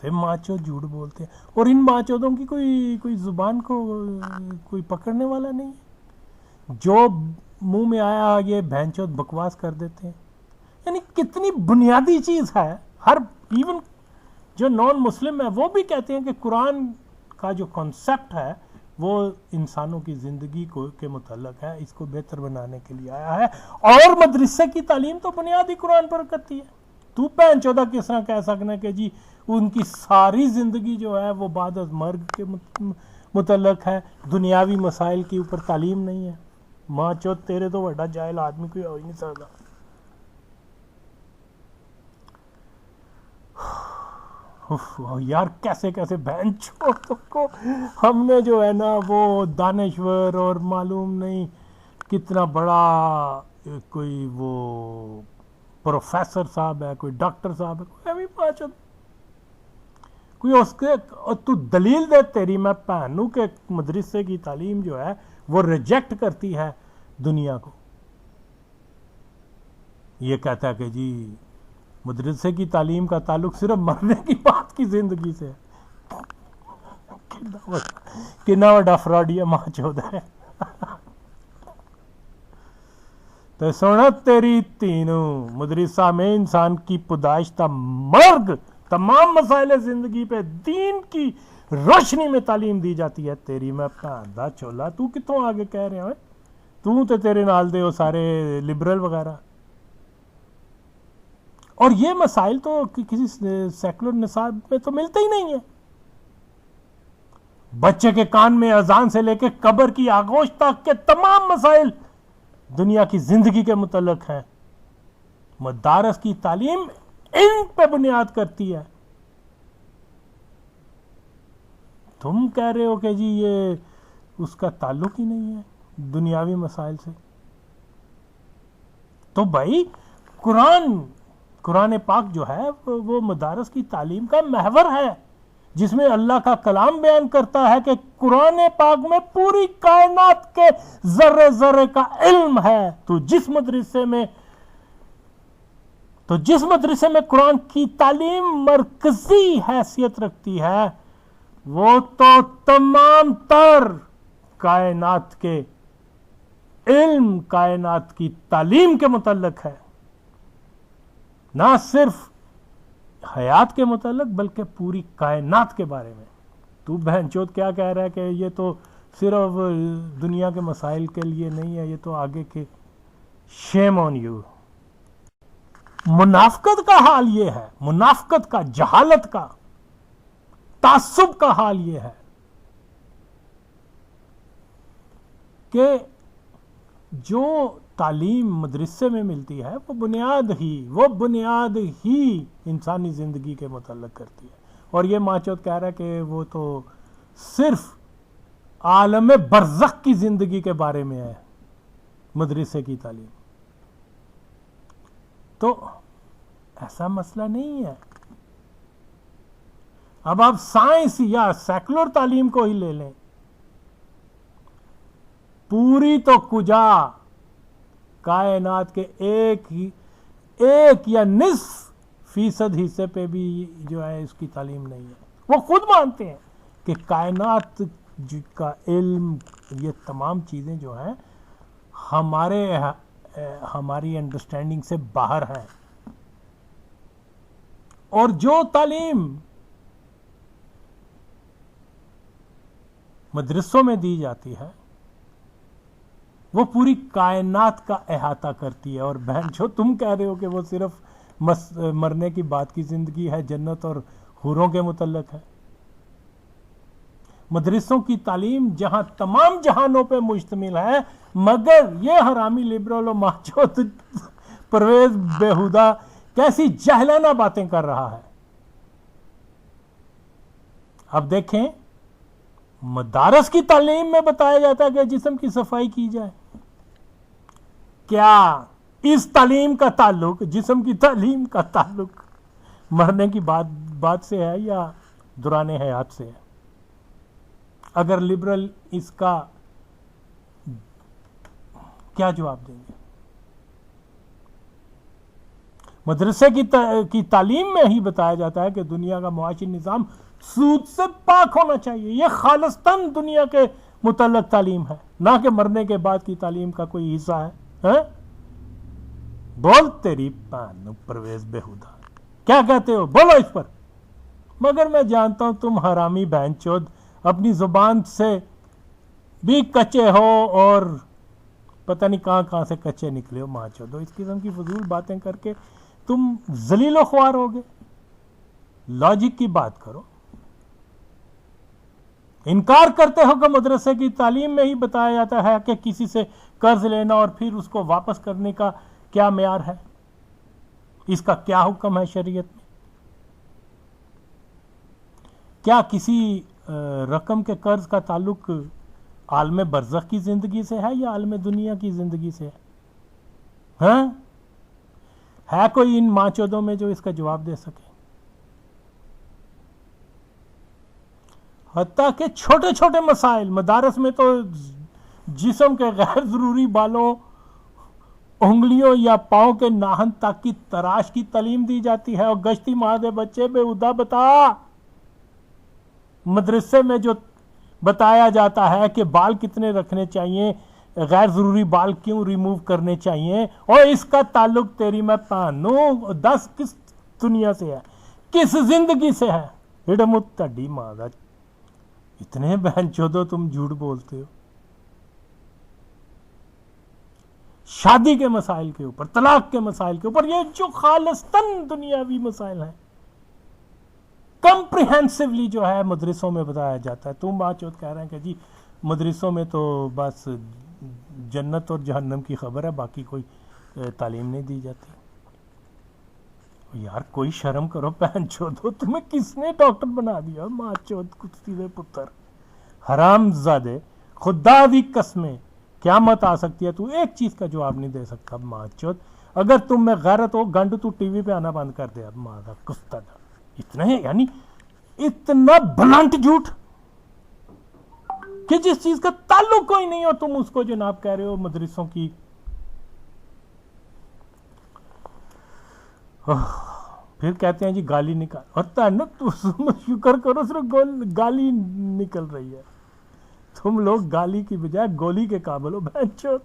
ایسے ماچو جھوٹ بولتے ہیں، اور ان ماچودوں کی کوئی زبان کو کوئی پکڑنے والا نہیں ہے، جو منہ میں آیا یہ بھینچود بکواس کر دیتے ہیں. یعنی کتنی بنیادی چیز ہے. ہر ایون جو نان مسلم ہے وہ بھی کہتے ہیں کہ قرآن کا جو کانسیپٹ ہے وہ انسانوں کی زندگی کے متعلق ہے، اس کو بہتر بنانے کے لیے آیا ہے، اور مدرسے کی تعلیم تو بنیادی قرآن پر کرتی ہے. تو پہن چودہ کس طرح کہہ سکنا کہ جی ان کی ساری زندگی جو ہے وہ بعد از مرگ کے متعلق ہے، دنیاوی مسائل کے اوپر تعلیم نہیں ہے. ماں چود تیرے تو بڑا جاہل آدمی کوئی ہو ہی نہیں سکتا. یار کیسے کیسے بہن چودوں کو ہم نے جو ہے نا وہ دانشور اور معلوم نہیں کتنا بڑا کوئی وہ پروفیسر صاحب ہے، کوئی ڈاکٹر صاحب ہے، کوئی ابھی پانچ کوئی اس کے تو دلیل دے تیری میں پہنوں کہ مدرسے کی تعلیم جو ہے وہ ریجیکٹ کرتی ہے دنیا کو. یہ کہتا ہے کہ جی مدرسے کی تعلیم کا تعلق صرف مرنے کی بات کی زندگی سے ہے. کتنا بڑا فراڈیا ماں چودہ ہے. تو سونا تیری تینوں مدرسہ میں انسان کی پیدائش تا مرگ تمام مسائل زندگی پہ دین کی روشنی میں تعلیم دی جاتی ہے. تیری میں پہندا چولا تو کتوں آگے کہہ رہے ہیں؟ تو تے تیرے نال دے وہ سارے لبرل وغیرہ. اور یہ مسائل تو کسی سیکولر نصاب میں تو ملتے ہی نہیں ہیں. بچے کے کان میں اذان سے لے کے قبر کی آغوش تک کے تمام مسائل دنیا کی زندگی کے متعلق ہیں. مدارس کی تعلیم ان پہ بنیاد کرتی ہے. تم کہہ رہے ہو کہ جی یہ اس کا تعلق ہی نہیں ہے دنیاوی مسائل سے. تو بھائی قرآن پاک جو ہے وہ مدارس کی تعلیم کا محور ہے، جس میں اللہ کا کلام بیان کرتا ہے کہ قرآن پاک میں پوری کائنات کے ذرے ذرے کا علم ہے. تو جس مدرسے میں قرآن کی تعلیم مرکزی حیثیت رکھتی ہے وہ تو تمام تر کائنات کے علم، کائنات کی تعلیم کے متعلق ہے، نہ صرف حیات کے متعلق بلکہ پوری کائنات کے بارے میں. تو بہن چود کیا کہہ رہا ہے کہ یہ تو صرف دنیا کے مسائل کے لیے نہیں ہے، یہ تو آگے کے. شیم آن یو. منافقت کا حال یہ ہے، منافقت کا، جہالت کا، تعصب کا حال یہ ہے کہ جو تعلیم مدرسے میں ملتی ہے وہ بنیاد ہی انسانی زندگی کے متعلق کرتی ہے. اور یہ ماچود کہہ رہا ہے کہ وہ تو صرف عالم برزخ کی زندگی کے بارے میں ہے مدرسے کی تعلیم. تو ایسا مسئلہ نہیں ہے. اب آپ سائنس یا سیکولر تعلیم کو ہی لے لیں، پوری تو کجا کائنات کے ایک یا نصف فیصد حصے پہ بھی جو ہے اس کی تعلیم نہیں ہے. وہ خود مانتے ہیں کہ کائنات کا علم، یہ تمام چیزیں جو ہیں ہماری انڈرسٹینڈنگ سے باہر ہیں. اور جو تعلیم مدرسوں میں دی جاتی ہے وہ پوری کائنات کا احاطہ کرتی ہے. اور بہن جو تم کہہ رہے ہو کہ وہ صرف مرنے کی بات کی زندگی ہے، جنت اور حوروں کے متعلق ہے. مدرسوں کی تعلیم جہاں تمام جہانوں پہ مشتمل ہے، مگر یہ حرامی لبرل و ماچود پرویز بےہودہ کیسی جہلانہ باتیں کر رہا ہے. اب دیکھیں، مدارس کی تعلیم میں بتایا جاتا ہے کہ جسم کی صفائی کی جائے. کیا اس تعلیم کا تعلق، جسم کی تعلیم کا تعلق مرنے کی بات سے ہے یا دوران حیات سے ہے؟ اگر لبرل اس کا کیا جواب دیں گے؟ مدرسے کی تعلیم میں ہی بتایا جاتا ہے کہ دنیا کا معاشی نظام سود سے پاک ہونا چاہیے. یہ خالصتاً دنیا کے متعلق تعلیم ہے، نہ کہ مرنے کے بعد کی تعلیم کا کوئی حصہ ہے. بول تیری پرویز بےہودہ، کیا کہتے ہو؟ بولو اس پر. مگر میں جانتا ہوں تم حرامی بہن چود اپنی زبان سے بھی کچے ہو اور پتہ نہیں کہاں سے کچے نکلے ہو. ماں چودو، اس قسم کی فضول باتیں کر کے تم ذلیل و خوار ہو گے. لاجک کی بات کرو. انکار کرتے ہو کہ مدرسے کی تعلیم میں ہی بتایا جاتا ہے کہ کسی سے قرض لینا اور پھر اس کو واپس کرنے کا کیا معیار ہے، اس کا کیا حکم ہے شریعت میں. کیا کسی رقم کے قرض کا تعلق عالم برزخ کی زندگی سے ہے یا عالم دنیا کی زندگی سے ہے؟ ہے کوئی ان ماں چودوں میں جو اس کا جواب دے سکے؟ حتیٰ کہ چھوٹے چھوٹے مسائل مدارس میں تو جسم کے غیر ضروری بالوں، انگلیوں یا پاؤں کے ناہن تک کی تراش کی تعلیم دی جاتی ہے. اور گشتی ماں دے بچے بے ہدا بتا، مدرسے میں جو بتایا جاتا ہے کہ بال کتنے رکھنے چاہیے، غیر ضروری بال کیوں ریموو کرنے چاہیے، اور اس کا تعلق تیری میں پہنوں 10 کس دنیا سے ہے، کس زندگی سے ہے؟ ہڑمت تڈی ماں دا. اتنے بہن چودو تم جھوٹ بولتے ہو. شادی کے مسائل کے اوپر، طلاق کے مسائل کے اوپر، یہ جو خالصتاً دنیاوی مسائل ہیں، کمپریہنسولی جو ہے مدرسوں میں بتایا جاتا ہے. تم بات چوت کہہ رہے ہیں کہ جی مدرسوں میں تو بس جنت اور جہنم کی خبر ہے، باقی کوئی تعلیم نہیں دی جاتی. یار کوئی شرم کرو بہن چودو، تمہیں کس نے ڈاکٹر بنا دیا؟ ماں چود کتی دے پتر، حرام زادے، خدا دی قسمیں قیامت آ سکتی ہے تو ایک چیز کا جواب نہیں دے سکتا. ماں چود، اگر تم میں غیرت ہو گنڈ تو ٹی وی پہ آنا بند کر دے. اب ماں دا کفتہ دا یعنی اتنا بلنٹ جھوٹ کہ جس چیز کا تعلق کوئی نہیں ہو تم اس کو جناب کہہ رہے ہو مدرسوں کی. پھر کہتے ہیں جی گالی نکال، اور شکر کرو صرف گالی نکل رہی ہے. تم لوگ گالی کی بجائے گولی کے قابل ہو بہن چود،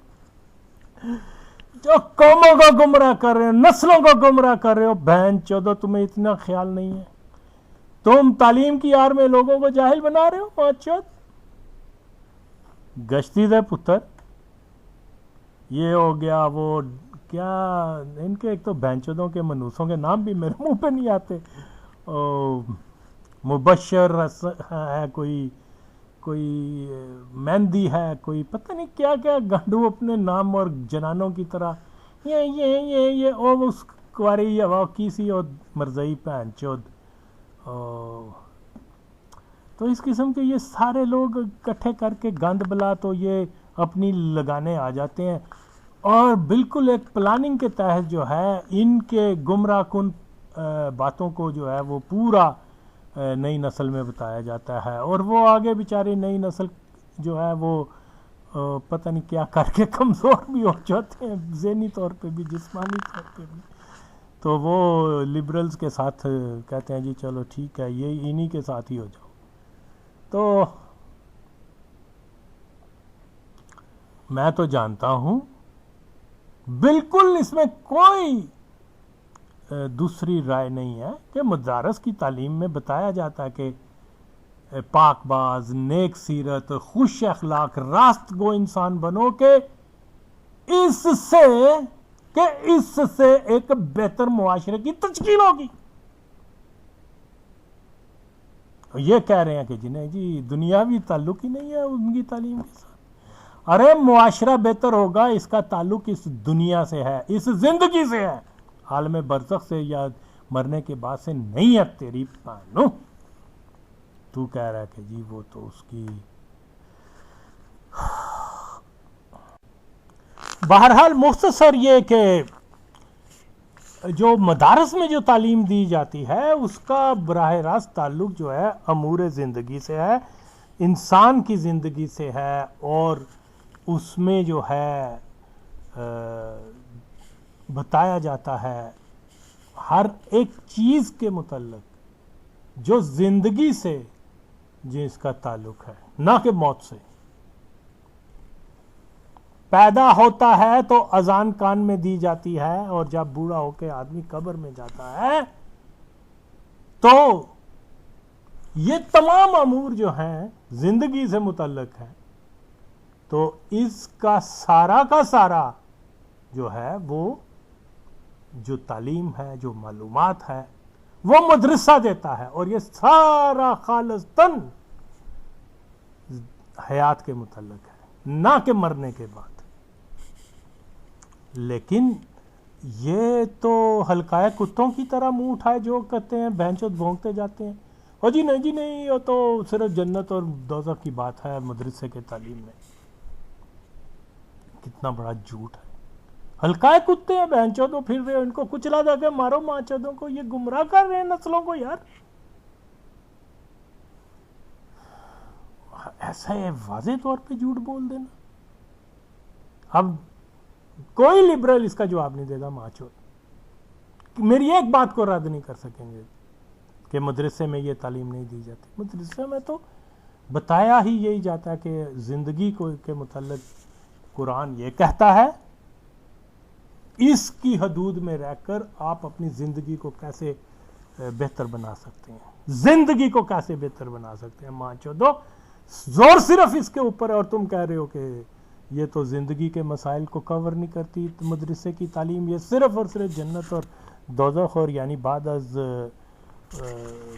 جو قوموں کو گمراہ کر رہے ہو، نسلوں کو گمراہ کر رہے ہو. بہن چودو تمہیں اتنا خیال نہیں ہے، تم تعلیم کی آڑ میں لوگوں کو جاہل بنا رہے ہو. بہن چود گشتی دے پتر، یہ ہو گیا وہ کیا ان کے، ایک تو بہن چودوں کے منوسوں کے نام بھی میرے منہ پہ نہیں آتے. مبشر ہے، کوئی مہندی ہے، کوئی پتہ نہیں کیا کیا گانڈو اپنے نام اور جنانوں کی طرح یہ او اس کواری ہوا کی سی اور مرزئی بہن چود. تو اس قسم کے یہ سارے لوگ اکٹھے کر کے گند بلا تو یہ اپنی لگانے آ جاتے ہیں، اور بالکل ایک پلاننگ کے تحت جو ہے ان کے گمراہ کن باتوں کو جو ہے وہ پورا نئی نسل میں بتایا جاتا ہے. اور وہ آگے بیچاری نئی نسل جو ہے وہ پتہ نہیں کیا کر کے کمزور بھی ہو جاتے ہیں، ذہنی طور پہ بھی جسمانی طور پہ بھی. تو وہ لبرلز کے ساتھ کہتے ہیں جی چلو ٹھیک ہے، یہ انہی کے ساتھ ہی ہو جاؤ. تو میں تو جانتا ہوں بالکل اس میں کوئی دوسری رائے نہیں ہے کہ مدارس کی تعلیم میں بتایا جاتا ہے کہ پاک باز، نیک سیرت، خوش اخلاق، راست گو انسان بنو کہ اس سے ایک بہتر معاشرے کی تشکیل ہوگی. یہ کہہ رہے ہیں کہ جنہیں جی دنیاوی تعلق ہی نہیں ہے ان کی تعلیم کے ساتھ. ارے معاشرہ بہتر ہوگا، اس کا تعلق اس دنیا سے ہے، اس زندگی سے ہے، عالم برزخ سے یا مرنے کے بعد سے نہیں ہے. تیری پانو تو کہہ رہا ہے کہ جی وہ تو اس کی. بہرحال مختصر یہ کہ جو مدارس میں جو تعلیم دی جاتی ہے اس کا براہ راست تعلق جو ہے امور زندگی سے ہے، انسان کی زندگی سے ہے، اور اس میں جو ہے بتایا جاتا ہے ہر ایک چیز کے متعلق جو زندگی سے جس کا تعلق ہے، نہ کہ موت سے. پیدا ہوتا ہے تو اذان کان میں دی جاتی ہے، اور جب بوڑھا ہو کے آدمی قبر میں جاتا ہے تو یہ تمام امور جو ہیں زندگی سے متعلق ہیں. تو اس کا سارا جو ہے وہ جو تعلیم ہے، جو معلومات ہے، وہ مدرسہ دیتا ہے، اور یہ سارا خالصتاً حیات کے متعلق ہے، نہ کہ مرنے کے بعد. لیکن یہ تو حلقائے کتوں کی طرح منہ اٹھائے جو کرتے ہیں، بھینچود بھونکتے جاتے ہیں، اور جی نہیں یہ تو صرف جنت اور دوزخ کی بات ہے مدرسے کے تعلیم میں. کتنا بڑا جھوٹ ہے. حلقائے کتے ہیں، بہنچودوں پھر رہے، ان کو کچلا جا کے مارو ماچودوں کو. یہ گمراہ کر رہے ہیں نسلوں کو یار. ایسا ہے واضح طور پہ جھوٹ بول دینا. اب کوئی لبرل اس کا جواب نہیں دے گا ماچود. میری ایک بات کو رد نہیں کر سکیں گے کہ مدرسے میں یہ تعلیم نہیں دی جاتی. مدرسے میں تو بتایا ہی یہی جاتا ہے کہ زندگی کو کے متعلق قرآن یہ کہتا ہے، اس کی حدود میں رہ کر آپ اپنی زندگی کو کیسے بہتر بنا سکتے ہیں، زندگی کو کیسے بہتر بنا سکتے ہیں. ماں چودو زور صرف اس کے اوپر ہے، اور تم کہہ رہے ہو کہ یہ تو زندگی کے مسائل کو کور نہیں کرتی مدرسے کی تعلیم. یہ صرف اور صرف جنت اور دوزخ اور یعنی بعد از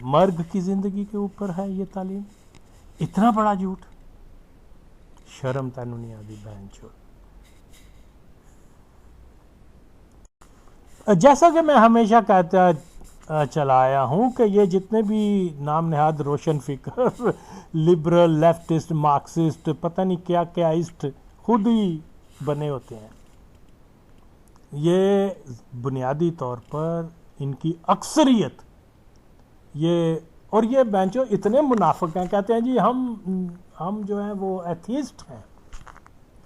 مرگ کی زندگی کے اوپر ہے یہ تعلیم. اتنا بڑا جھوٹ. شرم تینوں نہیں آتی بہن چود. جیسا کہ میں ہمیشہ کہتا چلا آیا ہوں کہ یہ جتنے بھی نام نہاد روشن فکر، لبرل، لیفٹسٹ، مارکسسٹ، پتہ نہیں کیا کیااسٹ خود ہی بنے ہوتے ہیں، یہ بنیادی طور پر ان کی اکثریت یہ بینچو اتنے منافق ہیں. کہتے ہیں جی ہم جو ہیں وہ ایتھیسٹ ہیں،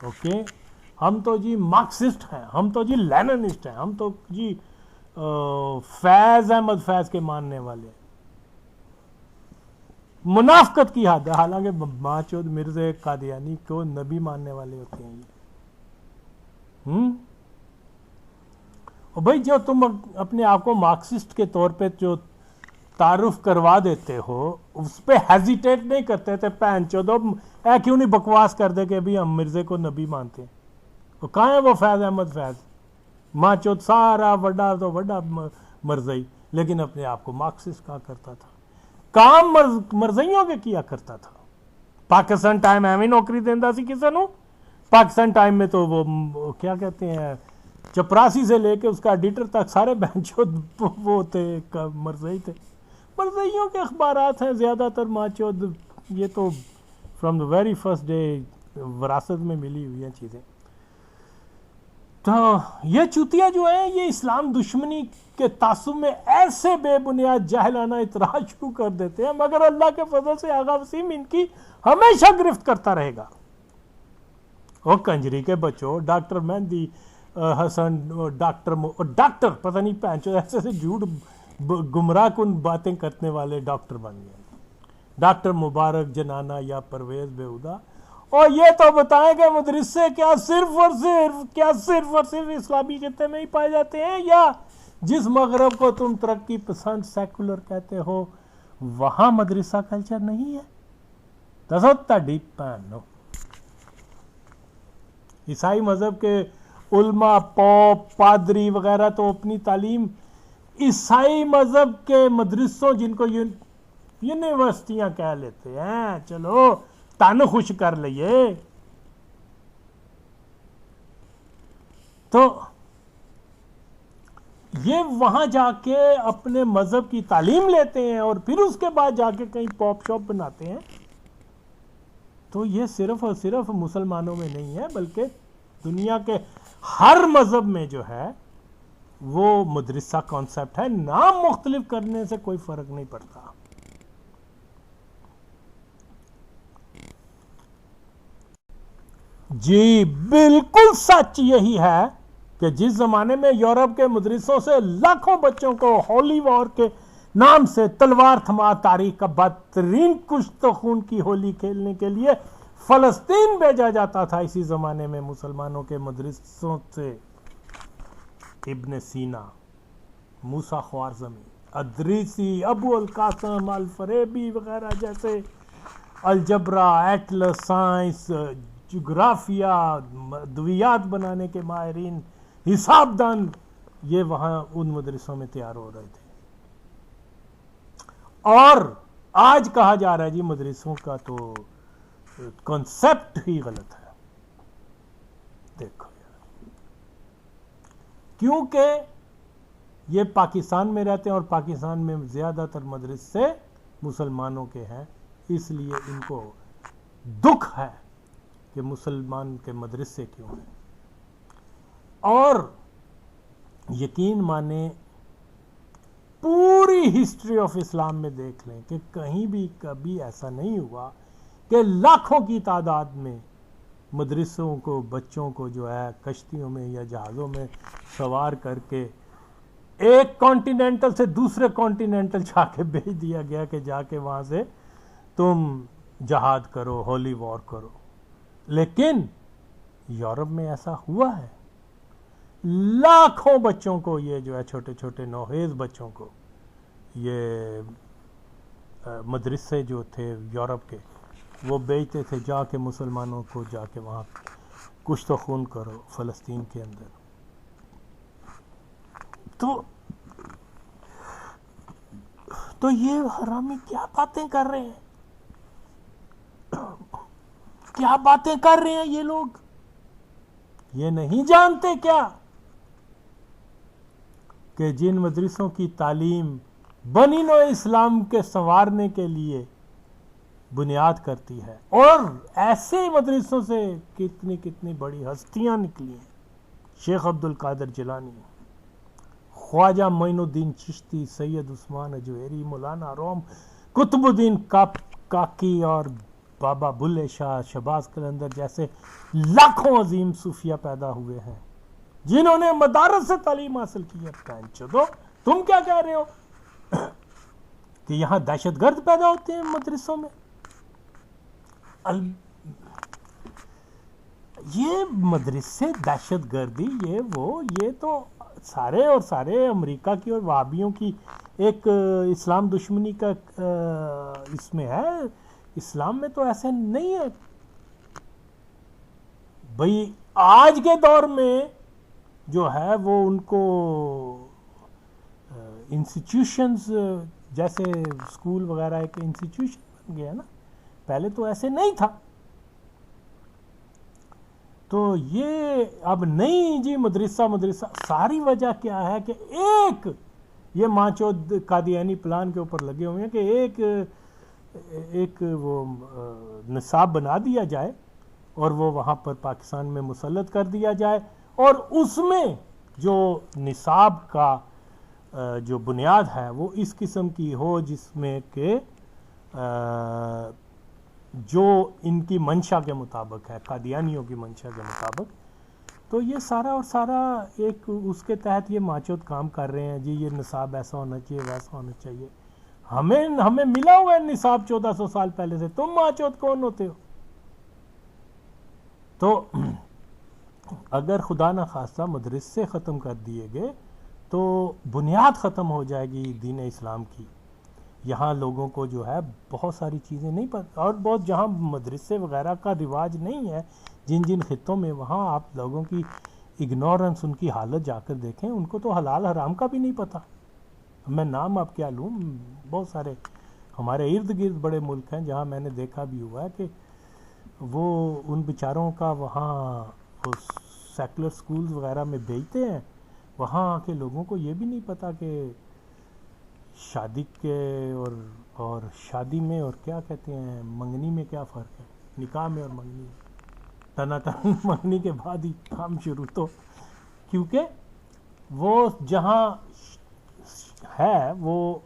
اوکے، ہم تو جی مارکسسٹ ہیں، ہم تو جی لیننسٹ ہیں، ہم تو جی فیض احمد فیض کے ماننے والے ہیں. منافقت کی حد ہے. حالانکہ ماچود مرزا قادیانی کو نبی ماننے والے ہوتے ہیں یہ. اور بھائی جو تم اپنے آپ کو مارکسسٹ کے طور پہ جو تعارف کروا دیتے ہو اس پہ ہیزیٹیٹ نہیں کرتے تھے. پہن چودو اے کیوں نہیں بکواس کر دے کہ ابھی ہم مرزے کو نبی مانتے ہیں. وہ کہاں ہے وہ فیض احمد فیض؟ ماں چود سارا وڈا تو وڈا مرزئی، لیکن اپنے آپ کو مارکسسٹ کہا کرتا تھا. کام مرزئیوں کے کیا کرتا تھا. پاکستان ٹائم ایویں نوکری دینا سی کسی نو. پاکستان ٹائم میں تو وہ کیا کہتے ہیں چپراسی سے لے کے اس کا ایڈیٹر تک سارے بہنچود وہ تھے مرزئی تھے. مرزئیوں کے اخبارات ہیں زیادہ تر ماچود. یہ تو from the very first day وراثت میں ملی ہوئی ہیں چیزیں. تو یہ چوتیا جو ہیں یہ اسلام دشمنی کے تعصب میں ایسے بے بنیاد جاہلانہ اعتراض شروع کر دیتے ہیں، مگر اللہ کے فضل سے آغا وسیم ان کی ہمیشہ گرفت کرتا رہے گا. وہ کنجری کے بچوں، ڈاکٹر مہندی حسن، ڈاکٹر پتہ نہیں پہنچو ایسے سے جھوٹ گمراہ کن باتیں کرنے والے ڈاکٹر بن گئے. ڈاکٹر مبارک جنانا یا پرویز بےہودہ. اور یہ تو بتائیں کہ مدرسے کیا صرف اور صرف اسلامی خطے میں ہی پائے جاتے ہیں، یا جس مغرب کو تم ترقی پسند سیکولر کہتے ہو وہاں مدرسہ کلچر نہیں ہے؟ دسو تاڈی بھن. عیسائی مذہب کے علماء، پوپ، پادری وغیرہ تو اپنی تعلیم عیسائی مذہب کے مدرسوں، جن کو یونیورسٹیاں کہہ لیتے ہیں، چلو تن خوش کر لئیے، تو یہ وہاں جا کے اپنے مذہب کی تعلیم لیتے ہیں اور پھر اس کے بعد جا کے کہیں پاپ شاپ بناتے ہیں. تو یہ صرف اور صرف مسلمانوں میں نہیں ہے بلکہ دنیا کے ہر مذہب میں جو ہے وہ مدرسہ کانسیپٹ ہے. نام مختلف کرنے سے کوئی فرق نہیں پڑتا. جی بالکل سچ یہی ہے. کہ جس زمانے میں یورپ کے مدرسوں سے لاکھوں بچوں کو ہولی وار کے نام سے تلوار تھما تاریخ کا بدترین کشت و خون کی ہولی کھیلنے کے لیے فلسطین بھیجا جاتا تھا، اسی زمانے میں مسلمانوں کے مدرسوں سے ابن سینا، موسیٰ خوارزمی، ادریسی، ابو القاسم الفریبی وغیرہ جیسے الجبرا، ایٹلس، سائنس، جغرافیہ، ادویات بنانے کے ماہرین، حساب دان، یہ وہاں ان مدرسوں میں تیار ہو رہے تھے. اور آج کہا جا رہا ہے جی مدرسوں کا تو کنسپٹ ہی غلط ہے. دیکھو یار، کیونکہ یہ پاکستان میں رہتے ہیں اور پاکستان میں زیادہ تر مدرسے مسلمانوں کے ہیں، اس لیے ان کو دکھ ہے کہ مسلمان کے مدرسے کیوں ہیں. اور یقین مانیں پوری ہسٹری آف اسلام میں دیکھ لیں کہ کہیں بھی کبھی ایسا نہیں ہوا کہ لاکھوں کی تعداد میں مدرسوں کو، بچوں کو جو ہے کشتیوں میں یا جہازوں میں سوار کر کے ایک کانٹیننٹل سے دوسرے کانٹیننٹل جا کے بھیج دیا گیا کہ جا کے وہاں سے تم جہاد کرو، ہولی وار کرو. لیکن یورپ میں ایسا ہوا ہے، لاکھوں بچوں کو، یہ جو ہے چھوٹے چھوٹے نوخیز بچوں کو، یہ مدرسے جو تھے یورپ کے وہ بیچتے تھے جا کے مسلمانوں کو، جا کے وہاں کشت و خون کرو فلسطین کے اندر. تو یہ حرامی کیا باتیں کر رہے ہیں، کیا باتیں کر رہے ہیں یہ لوگ؟ یہ نہیں جانتے کیا کہ جن مدرسوں کی تعلیم بنی نوع اسلام کے سنوارنے کے لیے بنیاد کرتی ہے، اور ایسے مدرسوں سے کتنی کتنی بڑی ہستیاں نکلی ہیں، شیخ عبد القادر جیلانی، خواجہ معین الدین چشتی، سید عثمان اجویری، مولانا روم، قطب الدین کاکی اور بابا بلے شاہ، شہباز قلندر جیسے لاکھوں عظیم صوفیہ پیدا ہوئے ہیں جنہوں نے مدارس سے تعلیم حاصل کی ہے. تم کیا کہہ رہے ہو کہ یہاں دہشت گرد پیدا ہوتے ہیں مدرسوں میں؟ یہ مدرسے دہشت گردی، یہ تو سارے اور سارے امریکہ کی اور وہابیوں کی ایک اسلام دشمنی کا اس میں ہے. اسلام میں تو ایسے نہیں ہے بھئی. آج کے دور میں جو ہے وہ ان کو انسٹیٹیوشنز جیسے اسکول وغیرہ ایک انسٹیٹیوشن بن گیا نا، پہلے تو ایسے نہیں تھا. تو یہ اب نہیں جی مدرسہ ساری وجہ کیا ہے کہ ایک یہ ماچود قادیانی پلان کے اوپر لگے ہوئے ہیں کہ ایک وہ نصاب بنا دیا جائے اور وہ وہاں پر پاکستان میں مسلط کر دیا جائے، اور اس میں جو نصاب کا جو بنیاد ہے وہ اس قسم کی ہو جس میں کہ جو ان کی منشا کے مطابق ہے، قادیانیوں کی منشا کے مطابق. تو یہ سارا اور سارا ایک اس کے تحت یہ ماچوت کام کر رہے ہیں جی، یہ نصاب ایسا ہونا چاہیے، ویسا ہونا چاہیے. ہمیں ملا ہوا ہے نصاب 1400 سال پہلے سے، تم ماچوت کون ہوتے ہو؟ تو اگر خدا نخواستہ مدرسے ختم کر دیے گئے تو بنیاد ختم ہو جائے گی دین اسلام کی. یہاں لوگوں کو جو ہے بہت ساری چیزیں نہیں پتہ، اور بہت جہاں مدرسے وغیرہ کا رواج نہیں ہے، جن خطوں میں، وہاں آپ لوگوں کی اگنورنس، ان کی حالت جا کر دیکھیں، ان کو تو حلال حرام کا بھی نہیں پتہ. میں نام اب کیا لوں، بہت سارے ہمارے ارد گرد بڑے ملک ہیں جہاں میں نے دیکھا بھی ہوا ہے کہ وہ ان بیچاروں کا وہاں سیکولر سکولز وغیرہ میں بھیجتے ہیں، وہاں کے لوگوں کو یہ بھی نہیں پتہ کہ شادی کے اور شادی میں اور کیا کہتے ہیں منگنی میں کیا فرق ہے، نکاح میں اور منگنی میں. ٹنا ٹن منگنی کے بعد ہی کام شروع. تو کیونکہ وہ جہاں ہے وہ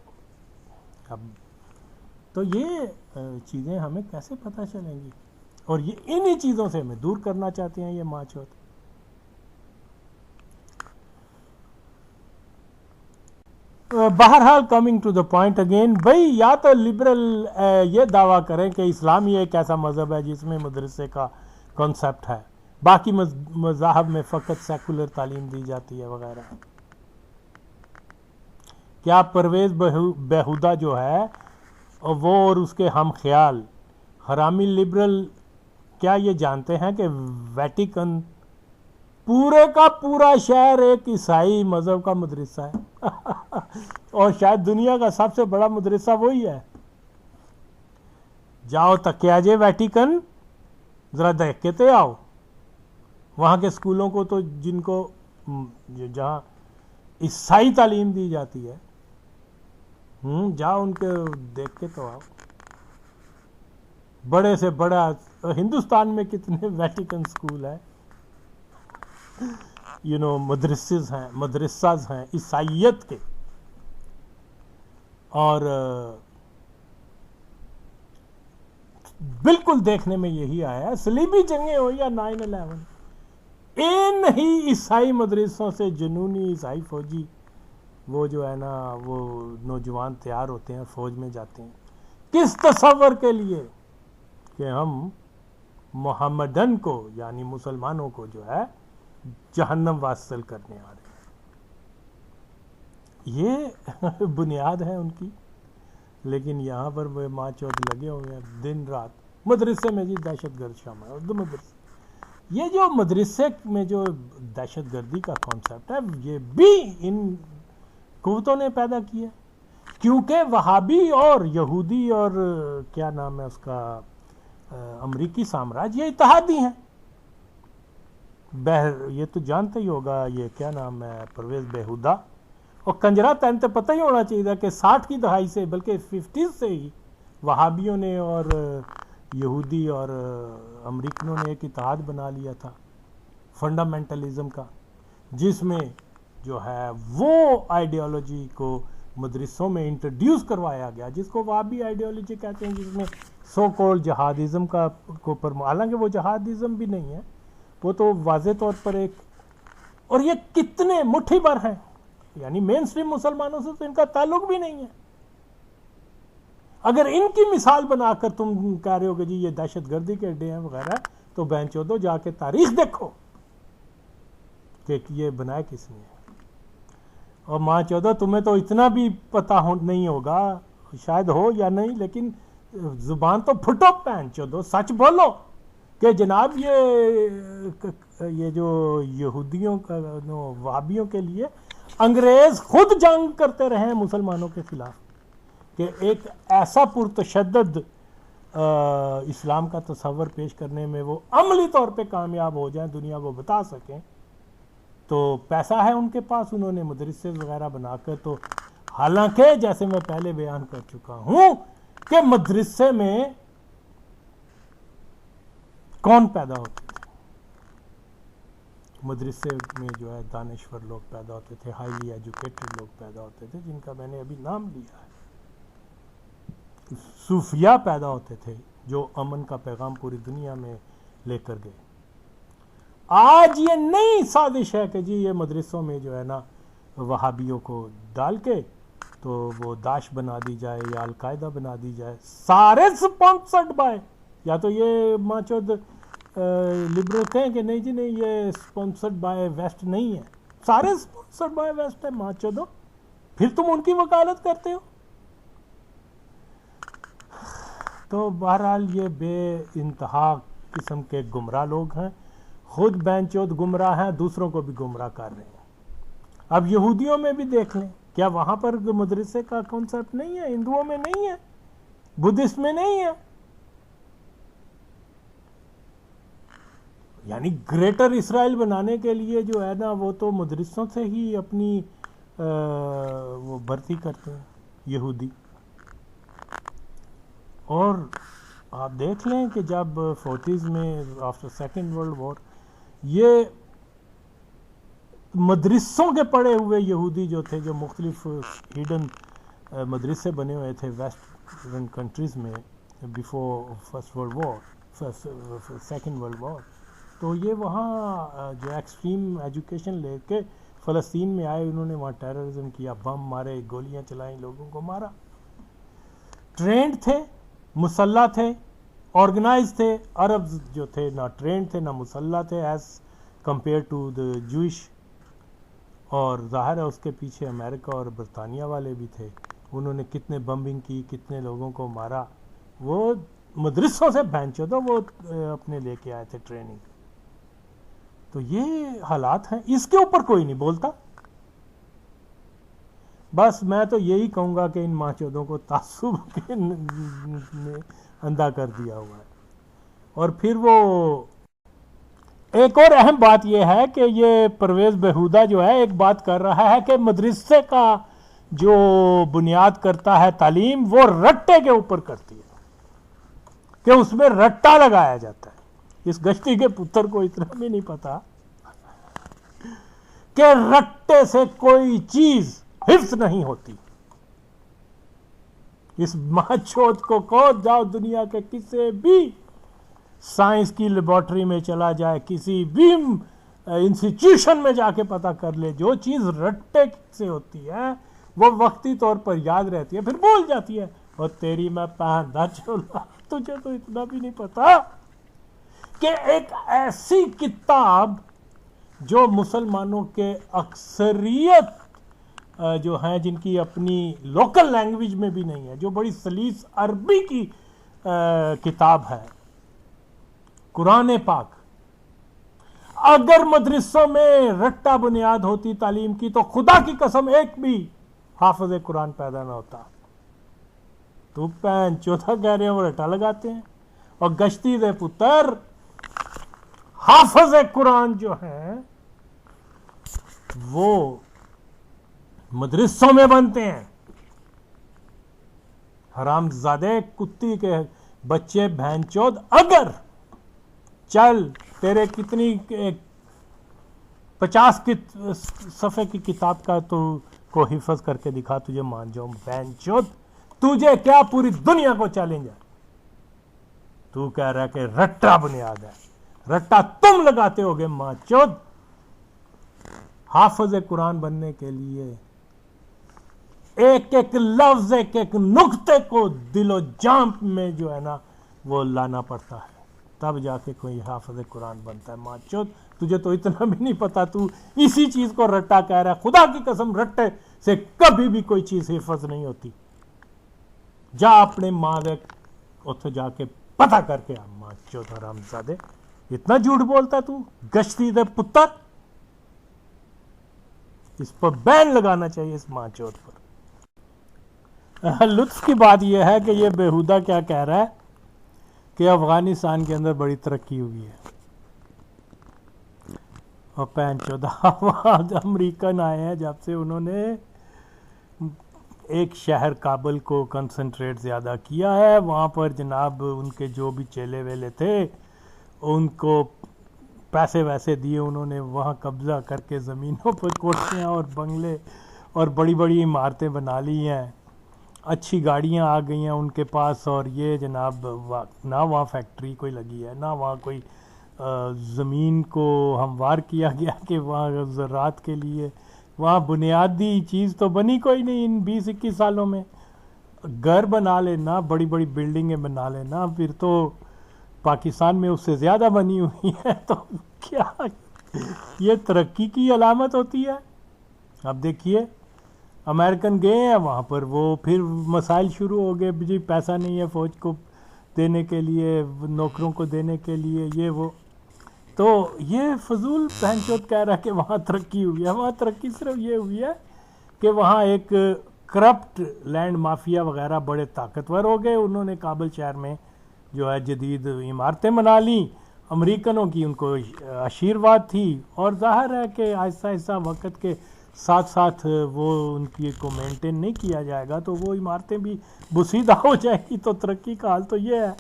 اب تو یہ چیزیں ہمیں کیسے پتہ چلیں گی؟ اور یہ انہی چیزوں سے ہمیں دور کرنا چاہتے ہیں یہ ماچوت. بہرحال coming to the point again, بھائی یا تو لبرل یہ دعویٰ کریں کہ اسلام یہ ایک ایسا مذہب ہے جس میں مدرسے کا کانسیپٹ ہے، باقی مذاہب میں فقط سیکولر تعلیم دی جاتی ہے وغیرہ. کیا پرویز بیہودہ جو ہے وہ اور اس کے ہم خیال حرامی لبرل کیا یہ جانتے ہیں کہ ویٹیکن پورے کا پورا شہر ایک عیسائی مذہب کا مدرسہ ہے اور شاید دنیا کا سب سے بڑا مدرسہ وہی ہے؟ جاؤ تکیا جے ویٹیکن، ذرا دیکھ کے تے آؤ وہاں کے اسکولوں کو، تو جن کو جہاں عیسائی تعلیم دی جاتی ہے، جاؤ ان کے دیکھ کے تو آؤ. بڑے سے بڑا ہندوستان میں کتنے ویٹیکن اسکول ہیں، مدرساز ہیں عیسائیت کے. اور بالکل دیکھنے میں یہی آیا ہے، صلیبی جنگیں ہو یا 9/11، ان ہی عیسائی مدرسوں سے جنونی عیسائی فوجی وہ جو ہے نا وہ نوجوان تیار ہوتے ہیں، فوج میں جاتے ہیں، کس تصور کے لیے کہ ہم محمدن کو یعنی مسلمانوں کو جو ہے جہنم واصل کرنے آ رہے ہیں. یہ بنیاد ہے ان کی، لیکن یہاں پر وہ ماں چوت لگے ہوئے ہیں دن رات مدرسے میں. جی دہشت گرد شامل اردو مدرسے، یہ جو مدرسے میں جو دہشت گردی کا کانسیپٹ ہے یہ بھی ان قوتوں نے پیدا کیا، کیونکہ وہابی اور یہودی اور کیا نام ہے اس کا امریکی سامراج یہ اتحادی ہیں. یہ تو جانتے ہی ہوگا، یہ کیا نام ہے پرویز بیہودہ اور کنجرا تین تو پتہ ہی ہونا چاہیے کہ 60 کی دہائی سے بلکہ 50 سے ہی وہابیوں نے اور یہودی اور امریکنوں نے ایک اتحاد بنا لیا تھا فنڈامنٹلزم کا، جس میں جو ہے وہ آئیڈیالوجی کو مدرسوں میں انٹروڈیوس کروایا گیا جس کو وہابی آئیڈیالوجی کہتے ہیں، جس میں سو کول جہادازم کا کو حالانکہ وہ جہادازم بھی نہیں ہے، وہ تو واضح طور پر ایک، اور یہ کتنے مٹھی بھر ہیں، یعنی مین اسٹریم مسلمانوں سے تو ان کا تعلق بھی نہیں ہے. اگر ان کی مثال بنا کر تم کہہ رہے ہو کہ جی یہ دہشت گردی کے اڈے ہیں وغیرہ، تو بہن چودو جا کے تاریخ دیکھو کہ یہ بنائے کس نے. اور ماں چودو تمہیں تو اتنا بھی پتا نہیں ہوگا، شاید ہو یا نہیں، لیکن زبان تو پھٹو بہن چودو، سچ بولو کہ جناب یہ جو یہودیوں کا وہابیوں کے لیے انگریز خود جنگ کرتے رہے ہیں مسلمانوں کے خلاف، کہ ایک ایسا پرتشدد اسلام کا تصور پیش کرنے میں وہ عملی طور پہ کامیاب ہو جائیں، دنیا کو بتا سکیں. تو پیسہ ہے ان کے پاس، انہوں نے مدرسے وغیرہ بنا کر، تو حالانکہ جیسے میں پہلے بیان کر چکا ہوں کہ مدرسے میں کون پیدا ہوتے تھے؟ مدرسے میں جو ہے دانشور لوگ پیدا ہوتے تھے، ہائیلی ایجوکیٹڈ لوگ پیدا ہوتے تھے، جن کا میں نے ابھی نام لیا ہے. صوفیاء پیدا ہوتے تھے جو امن کا پیغام پوری دنیا میں لے کر گئے. آج یہ نئی سازش ہے کہ جی یہ مدرسوں میں جو ہے نا وہابیوں کو ڈال کے تو وہ داعش بنا دی جائے یا القاعدہ بنا دی جائے، سارے سپانسرڈ بائی، یا تو یہ ماچود لبرل کہیں کہ نہیں جی نہیں یہ سپانسرڈ بائی ویسٹ نہیں ہے، سارے سپانسرڈ بائی ویسٹ ہے ماچودو، پھر تم ان کی وکالت کرتے ہو. تو بہرحال یہ بے انتہا قسم کے گمراہ لوگ ہیں، خود بینچود گمراہ ہیں، دوسروں کو بھی گمراہ کر رہے ہیں. اب یہودیوں میں بھی دیکھ لیں، کیا وہاں پر مدرسے کا کانسیپٹ نہیں ہے؟ ہندوؤں میں نہیں ہے، بدھسٹ میں نہیں ہے. یعنی گریٹر اسرائیل بنانے کے لیے جو ہے نا وہ تو مدرسوں سے ہی اپنی وہ بھرتی کرتے ہیں یہودی. اور آپ دیکھ لیں کہ جب 40s میں آفٹر سیکنڈ ورلڈ وار یہ مدرسوں کے پڑے ہوئے یہودی جو تھے، جو مختلف ہیڈن مدرسے بنے ہوئے تھے ویسٹرن کنٹریز میں before first world war, second world war, تو یہ وہاں جو ایکسٹریم ایجوکیشن لے کے فلسطین میں آئے، انہوں نے وہاں ٹیررزم کیا، بم مارے، گولیاں چلائیں، لوگوں کو مارا. ٹرینڈ تھے، مسلح تھے، آرگنائز تھے. عرب جو تھے نہ ٹرینڈ تھے نہ مسلح تھے as compare to the Jewish. اور ظاہر ہے اس کے پیچھے امریکہ اور برطانیہ والے بھی تھے. انہوں نے کتنے بمبنگ کی، کتنے لوگوں کو مارا. وہ مدرسوں سے بہنچودہ وہ اپنے لے کے آئے تھے ٹریننگ. تو یہ حالات ہیں، اس کے اوپر کوئی نہیں بولتا. بس میں تو یہی کہوں گا کہ ان ماچودوں کو تعصب کے اندھا کر دیا ہوا ہے. اور پھر وہ ایک اور اہم بات یہ ہے کہ یہ پرویز بہودہ جو ہے ایک بات کر رہا ہے کہ مدرسے کا جو بنیاد کرتا ہے تعلیم وہ رٹے کے اوپر کرتی ہے، کہ اس میں رٹا لگایا جاتا ہے. اس گشتی کے پتر کو اتنا بھی نہیں پتا کہ رٹے سے کوئی چیز حفظ نہیں ہوتی. اس ماچوت کو کہو جاؤ دنیا کے کسی بھی سائنس کی لیبارٹری میں چلا جائے، کسی بھی انسٹیٹیوشن میں جا کے پتہ کر لے، جو چیز رٹے سے ہوتی ہے وہ وقتی طور پر یاد رہتی ہے، پھر بھول جاتی ہے. اور تیری میں پہندا چولا، تجھے تو اتنا بھی نہیں پتا کہ ایک ایسی کتاب جو مسلمانوں کے اکثریت جو ہیں جن کی اپنی لوکل لینگویج میں بھی نہیں ہے، جو بڑی سلیس عربی کی کتاب ہے، قرآن پاک، اگر مدرسوں میں رٹا بنیاد ہوتی تعلیم کی تو خدا کی قسم ایک بھی حافظ قرآن پیدا نہ ہوتا. تو پین چوتھا کہہ رہے ہیں وہ رٹا لگاتے ہیں. اور گشتی دے پتر حافظ قرآن جو ہیں وہ مدرسوں میں بنتے ہیں. حرام زادے کتی کے بچے بہن چود، اگر چل تیرے کتنی 50 صفحے کی کتاب کا تو کو حفظ کر کے دکھا، تجھے مان جاؤں. بہن چود تجھے کیا پوری دنیا کو چیلنج ہے. تو کہہ رہا ہے کہ رٹا بنیاد ہے. رٹا تم لگاتے ہوگے ماں چود. حافظ قرآن بننے کے لیے ایک ایک لفظ، ایک ایک نقطے کو دل و جان میں جو ہے نا وہ لانا پڑتا ہے، تب جا کے کوئی حافظ قرآن بنتا ہے. ماں چود تجھے تو اتنا بھی نہیں پتا، تو اسی چیز کو رٹا کہہ رہا ہے. خدا کی قسم رٹے سے کبھی بھی کوئی چیز حفظ نہیں ہوتی. جا اپنے ماں دے اتھے جا کے پتہ کر کے آ. ماں چود حرام زادے اتنا جھوٹ بولتا تو گشتی دے پتر. اس پر بین لگانا چاہیے اس ماں چود پر. لطف کی بات یہ ہے کہ یہ بےہودہ کیا کہہ رہا ہے کہ افغانستان کے اندر بڑی ترقی ہوئی ہے. اور پین چودہ امریکن آئے ہیں جب سے انہوں نے ایک شہر کابل کو کنسنٹریٹ زیادہ کیا ہے، وہاں پر جناب ان کے جو بھی چیلے ویلے تھے ان کو پیسے ویسے دیے، انہوں نے وہاں قبضہ کر کے زمینوں پر کوٹھیاں اور بنگلے اور بڑی بڑی عمارتیں بنا لی ہیں. اچھی گاڑیاں آ گئی ہیں ان کے پاس. اور یہ جناب نہ وہاں فیکٹری کوئی لگی ہے، نہ وہاں کوئی زمین کو ہموار کیا گیا کہ وہاں زراعت کے لیے وہاں بنیادی چیز تو بنی کوئی نہیں. ان 20-21 سالوں میں گھر بنا لینا، بڑی بڑی بلڈنگیں بنا لینا، پھر تو پاکستان میں اس سے زیادہ بنی ہوئی ہے. تو کیا یہ ترقی کی علامت ہوتی ہے؟ اب دیکھیے امریکن گئے ہیں وہاں پر، وہ پھر مسائل شروع ہو گئے، جی پیسہ نہیں ہے فوج کو دینے کے لیے، نوکروں کو دینے کے لیے، یہ وہ. تو یہ فضول پہنچوت کہہ رہا ہے کہ وہاں ترقی ہوئی ہے. وہاں ترقی صرف یہ ہوئی ہے کہ وہاں ایک کرپٹ لینڈ مافیا وغیرہ بڑے طاقتور ہو گئے. انہوں نے کابل شہر میں جو ہے جدید عمارتیں بنا لیں. امریکنوں کی ان کو آشیرواد تھی، اور ظاہر ہے کہ آہستہ آہستہ وقت کے ساتھ ساتھ وہ ان کی کو مینٹین نہیں کیا جائے گا تو وہ عمارتیں بھی بسیدہ ہو جائیں گی. تو ترقی کا حال تو یہ ہے.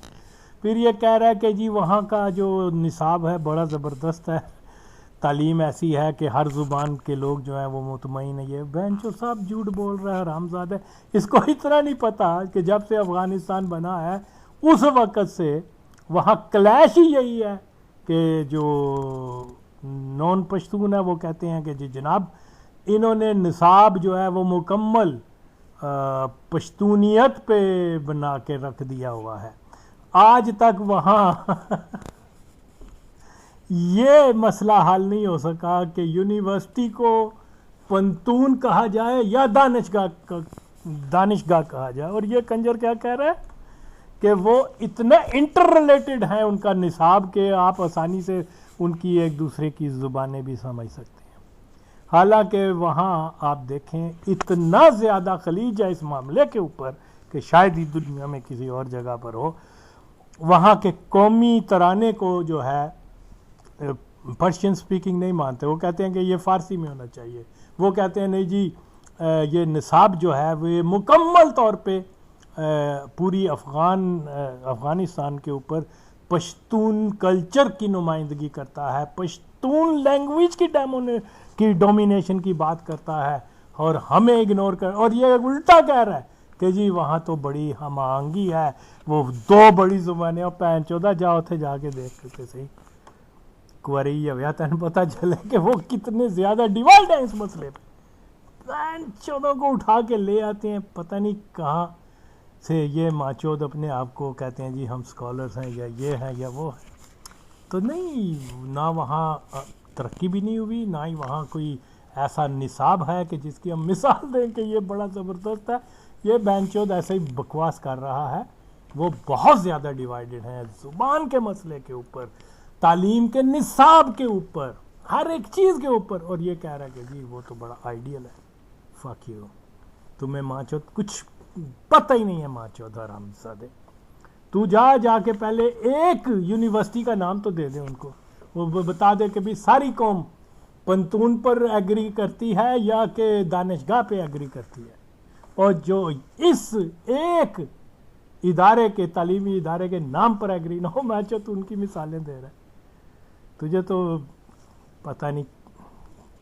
پھر یہ کہہ رہا ہے کہ جی وہاں کا جو نصاب ہے بڑا زبردست ہے، تعلیم ایسی ہے کہ ہر زبان کے لوگ جو ہیں وہ مطمئن ہے. یہ بینچو صاحب جھوٹ بول رہا ہے حرامزادہ. اس کو اتنا نہیں پتا کہ جب سے افغانستان بنا ہے اس وقت سے وہاں کلیش ہی یہی ہے کہ جو نون پشتون ہے وہ کہتے ہیں کہ جی جناب انہوں نے نصاب جو ہے وہ مکمل پشتونیت پہ بنا کے رکھ دیا ہوا ہے. آج تک وہاں یہ مسئلہ حل نہیں ہو سکا کہ یونیورسٹی کو پنتون کہا جائے یا دانشگاہ کہا جائے. اور یہ کنجر کیا کہہ رہا ہے کہ وہ اتنے انٹر ریلیٹڈ ہیں ان کا نصاب کہ آپ آسانی سے ان کی ایک دوسرے کی زبانیں بھی سمجھ سکتے ہیں. حالانکہ وہاں آپ دیکھیں اتنا زیادہ خلیج ہے اس معاملے کے اوپر کہ شاید ہی دنیا میں کسی اور جگہ پر ہو. وہاں کے قومی ترانے کو جو ہے پرشین سپیکنگ نہیں مانتے. وہ کہتے ہیں کہ یہ فارسی میں ہونا چاہیے. وہ کہتے ہیں نہیں جی یہ نصاب جو ہے وہ مکمل طور پہ پوری افغانستان کے اوپر پشتون کلچر کی نمائندگی کرتا ہے, پشتون لینگویج کی ڈومینیشن کی بات کرتا ہے, اور ہمیں اگنور کر. اور یہ الٹا کہہ رہا ہے کہ جی وہاں تو بڑی ہم آہنگی ہے, وہ دو بڑی زبانیں, اور پین چودہ جاؤ تھے جا کے دیکھ کے صحیح کوری یا تین پتہ چلے کہ وہ کتنے زیادہ ڈیوالڈ ہیں اس مسئلے پہ. پین چودوں کو اٹھا کے لے آتے ہیں, پتہ نہیں کہاں سے یہ ماچود اپنے آپ کو کہتے ہیں جی ہم اسکالرس ہیں یا یہ ہیں یا وہ ہیں. تو نہیں, نہ وہاں ترقی بھی نہیں ہوئی, نہ ہی وہاں کوئی ایسا نصاب ہے کہ جس کی ہم مثال دیں کہ یہ بڑا زبردست ہے. یہ بینچود ایسے ہی بکواس کر رہا ہے. وہ بہت زیادہ ڈیوائیڈڈ ہیں زبان کے مسئلے کے اوپر, تعلیم کے نصاب کے اوپر, ہر ایک چیز کے اوپر. اور یہ کہہ رہا ہے کہ جی وہ تو بڑا آئیڈیل ہے. فاک یو, تمہیں ماچود کچھ پتہ ہی نہیں ہے. ماچود حرامزادے, تو جا کے پہلے ایک یونیورسٹی کا نام تو دے دے ان کو. وہ بتا دے کہ بھی ساری قوم پنتون پر ایگری کرتی ہے یا کہ دانشگاہ پہ ایگری کرتی ہے. اور جو اس ایک ادارے کے تعلیمی ادارے کے نام پر ایگری نہ ہو, ماچود تو ان کی مثالیں دے رہا ہے. تجھے تو پتہ نہیں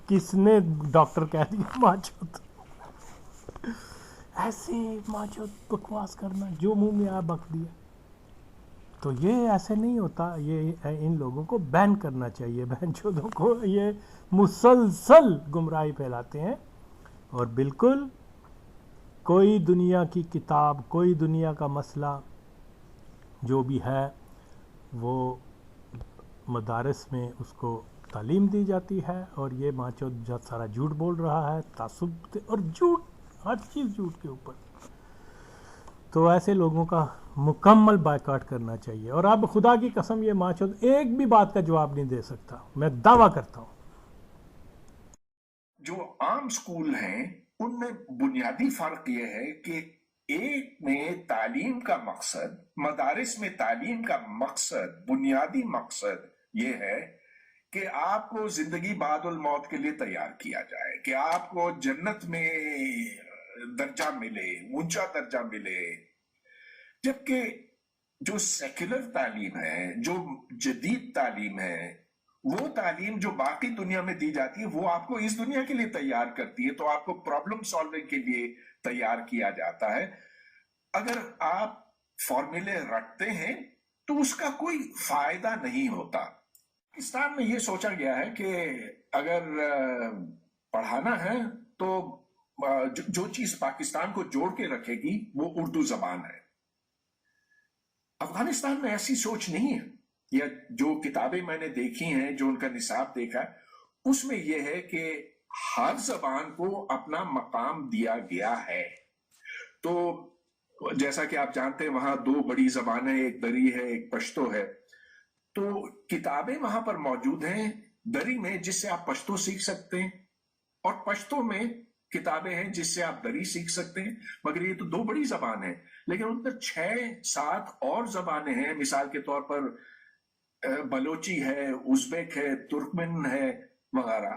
کس نے ڈاکٹر کہہ دیا ماچود. ایسے ماچود بکواس کرنا جو منہ میں آ بک دیا. تو یہ ایسے نہیں ہوتا. یہ ان لوگوں کو بین کرنا چاہیے, بہنچودوں کو. یہ مسلسل گمراہی پھیلاتے ہیں. اور بالکل کوئی دنیا کی کتاب, کوئی دنیا کا مسئلہ جو بھی ہے وہ مدارس میں اس کو تعلیم دی جاتی ہے. اور یہ ماچود سارا جھوٹ بول رہا ہے, تعصب اور جھوٹ, ہر چیز جھوٹ کے اوپر. تو ایسے لوگوں کا مکمل بائیکاٹ کرنا چاہیے. اور اب خدا کی قسم یہ ماچود ایک بھی بات کا جواب نہیں دے سکتا, میں دعویٰ کرتا ہوں. جو عام سکول ہیں ان میں بنیادی فرق یہ ہے کہ ایک میں تعلیم کا مقصد, مدارس میں تعلیم کا مقصد, بنیادی مقصد یہ ہے کہ آپ کو زندگی بعد الموت کے لیے تیار کیا جائے, کہ آپ کو جنت میں درجہ ملے, اونچا درجہ ملے. جبکہ جو سیکولر تعلیم ہے, جو جدید تعلیم ہے, وہ تعلیم جو باقی دنیا میں دی جاتی ہے وہ آپ کو اس دنیا کے لیے تیار کرتی ہے. تو آپ کو پرابلم سالونگ کے لیے تیار کیا جاتا ہے. اگر آپ فارمولے رکھتے ہیں تو اس کا کوئی فائدہ نہیں ہوتا. پاکستان میں یہ سوچا گیا ہے کہ اگر پڑھانا ہے تو جو چیز پاکستان کو جوڑ کے رکھے گی وہ اردو زبان ہے. افغانستان میں ایسی سوچ نہیں ہے. یا جو کتابیں میں نے دیکھی ہیں, جو ان کا نصاب دیکھا, اس میں یہ ہے کہ ہر زبان کو اپنا مقام دیا گیا ہے. تو جیسا کہ آپ جانتے ہیں وہاں دو بڑی زبانیں, ایک دری ہے ایک پشتو ہے. تو کتابیں وہاں پر موجود ہیں دری میں جس سے آپ پشتو سیکھ سکتے ہیں, اور پشتو میں کتابیں ہیں جس سے آپ دری سیکھ سکتے ہیں. مگر یہ تو دو بڑی زبان ہیں, لیکن ان پر 6-7 اور زبانیں ہیں. مثال کے طور پر بلوچی ہے, ازبیک ہے, ترکمن ہے وغیرہ.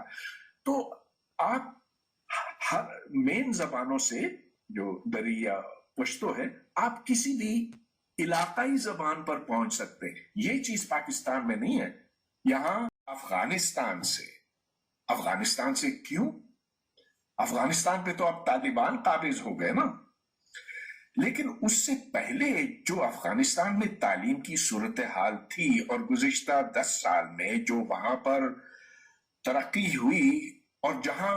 تو آپ ہر مین زبانوں سے, جو دری یا پشتو ہے, آپ کسی بھی علاقائی زبان پر پہنچ سکتے ہیں. یہ چیز پاکستان میں نہیں ہے. یہاں افغانستان سے کیوں؟ افغانستان پہ تو اب طالبان قابض ہو گئے نا. لیکن اس سے پہلے جو افغانستان میں تعلیم کی صورتحال تھی, اور گزشتہ 10 سال میں جو وہاں پر ترقی ہوئی, اور جہاں